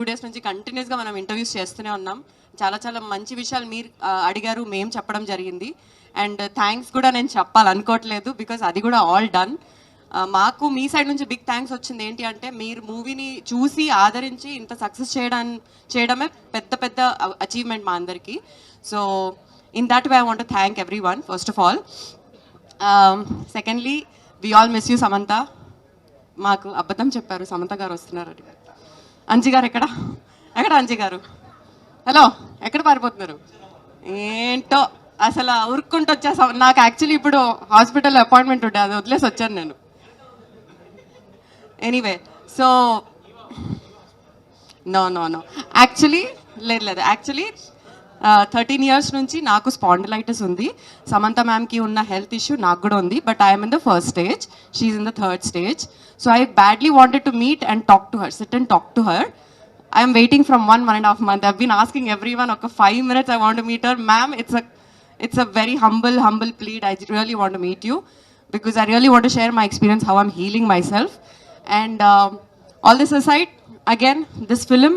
2 days నుంచి కంటిన్యూస్గా మనం ఇంటర్వ్యూస్ చేస్తూనే ఉన్నాం. చాలా చాలా మంచి విషయాలు మీరు అడిగారు, మేము చెప్పడం జరిగింది. అండ్ థ్యాంక్స్ కూడా నేను చెప్పాలనుకోవట్లేదు, బికాజ్ అది కూడా ఆల్ డన్. మాకు మీ సైడ్ నుంచి బిగ్ థ్యాంక్స్ వచ్చింది. ఏంటి అంటే మీరు మూవీని చూసి ఆదరించి ఇంత సక్సెస్ చేయడమే పెద్ద పెద్ద అచీవ్మెంట్ మా అందరికీ. So in that way I want to thank everyone first of all. Secondly, we all miss you Samantha. మాకు అబద్ధం చెప్పారు, సమంత గారు వస్తున్నారు. అంజి గారు ఎక్కడ అంజి గారు? హలో, ఎక్కడ పారిపోతున్నారు? ఏంటో అసలు ఉరుక్కుంటూ వచ్చేసా. నాకు యాక్చువల్లీ ఇప్పుడు హాస్పిటల్లో అపాయింట్మెంట్ ఉంటే అది వదిలేసి వచ్చాను నేను. Anyway, so no actually actually 13 years నుంచి నాకు స్పాండిలైటిస్ ఉంది. సమంత మ్యామ్కి ఉన్న హెల్త్ ఇష్యూ నాకు కూడా ఉంది. But I'm in the first stage, she in the third stage. So I badly wanted to meet and talk to her, sit and talk to her. I'm waiting from 1.5 months. I've been asking everyone, okay, 5 minutes I want to meet her. Ma'am, it's a very humble plead. I really want to meet you because I really want to share my experience, how I'm healing myself. And all this aside, again, this film,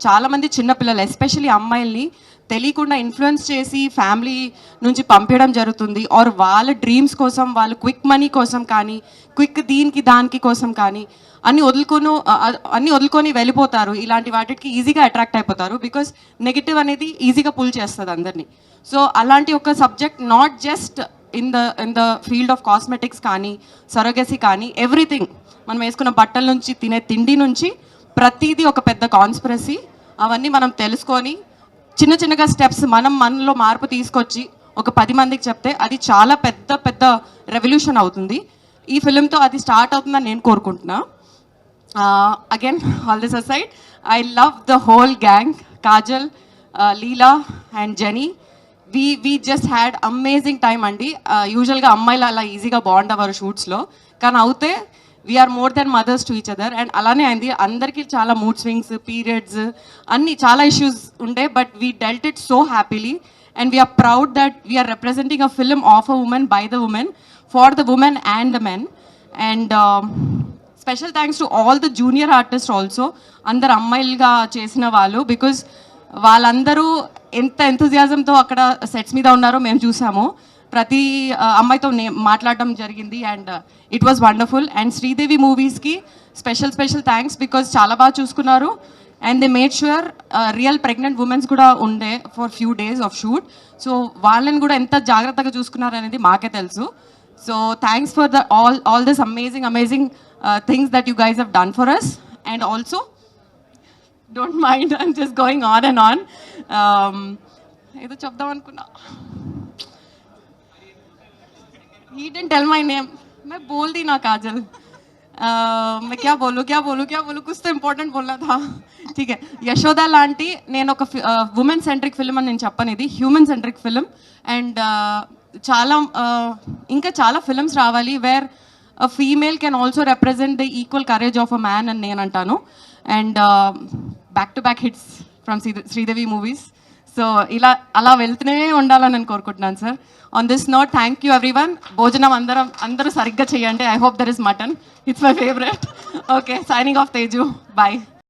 చాలా మంది చిన్నపిల్లలు especially అమ్మాయిల్ని తెలియకుండా influence చేసి family నుంచి పంపించడం జరుగుతుంది. Are వాళ్ళ డ్రీమ్స్ కోసం, వాళ్ళు క్విక్ మనీ కోసం కానీ, క్విక్ దానికి కోసం కానీ అన్ని వదులుకొని వెళ్ళిపోతారు. ఇలాంటి వాటికి ఈజీగా అట్రాక్ట్ అయిపోతారు బికాస్ నెగిటివ్ అనేది ఈజీగా పుల్ చేస్తుంది అందరినీ. సో అలాంటి ఒక subject not just in the field of cosmetics కానీ, సరోగసీ కానీ, ఎవ్రీథింగ్, మనం వేసుకున్న బట్టల నుంచి, తినే తిండి నుంచి ప్రతిదీ ఒక పెద్ద కాన్స్పిరసీ. అవన్నీ మనం తెలుసుకొని చిన్నగా స్టెప్స్ మనలో మార్పు తీసుకొచ్చి ఒక 10 మందికి చెప్తే అది చాలా పెద్ద రెవల్యూషన్ అవుతుంది. ఈ ఫిలింతో అది స్టార్ట్ అవుతుందని నేను కోరుకుంటున్నా. Again, all this aside, I love the whole gang. Kajal, Leela and Jeni, we just had amazing time అండి. యూజువల్గా అమ్మాయిలు అలా ఈజీగా బాండ్ అవ్వరు షూట్స్లో, కానీ అవుతే we are more then mothers to each other. And అలానే అయింది. అందరికీ చాలా మూడ్ స్వింగ్స్, పీరియడ్స్, అన్ని చాలా ఇష్యూస్ ఉండే, but we dealt it so happily. And we are proud that we are representing a film of a women, by the women, for the women and the men. And special thanks to all the junior artist also, అందరు అమ్మాయిలుగా చేసిన వాళ్ళు, because వాళ్ళందరూ ఎంత ఎంతజియాజంతో అక్కడ sets మీద ఉన్నారో మేము చూసాము. ప్రతి అమ్మాయితో మాట్లాడడం జరిగింది and it was wonderful. And Sridevi మూవీస్కి స్పెషల్ థ్యాంక్స్ బికాజ్ చాలా బాగా చూసుకున్నారు. And they made sure real pregnant womens కూడా ఉండే for few days of shoot. So వాళ్ళని కూడా ఎంత జాగ్రత్తగా చూసుకున్నారు అనేది మాకే తెలుసు. So thanks for the all this amazing things that you guys have done for us. And also don't mind, I'm just going on and on. ఏదో చెప్దాం అనుకున్నా, he didn't tell my name. मैं बोल दी ना काजल. मैं क्या बोलूँ कुछ तो इम्पोर्टेंट बोलना था. ठीक है, यशोदा లాంటి నేను ఒక ఉమెన్ సెంట్రిక్ ఫిల్మ్ అని నేను చెప్పను, ఇది హ్యూమన్ సెంట్రిక్ ఫిల్మ్. అండ్ ఇంకా చాలా ఫిల్మ్స్ రావాలి where a female can also represent the equal courage of a man అని నేను అంటాను. And back to back hits from Sridevi movies. So అలా వెళ్తూనే ఉండాలని నేను కోరుకుంటున్నాను sir. On this note, thank you everyone. భోజనం అందరూ సరిగ్గా చేయండి. I hope there is mutton, it's my favourite. Okay, signing off Teju, bye.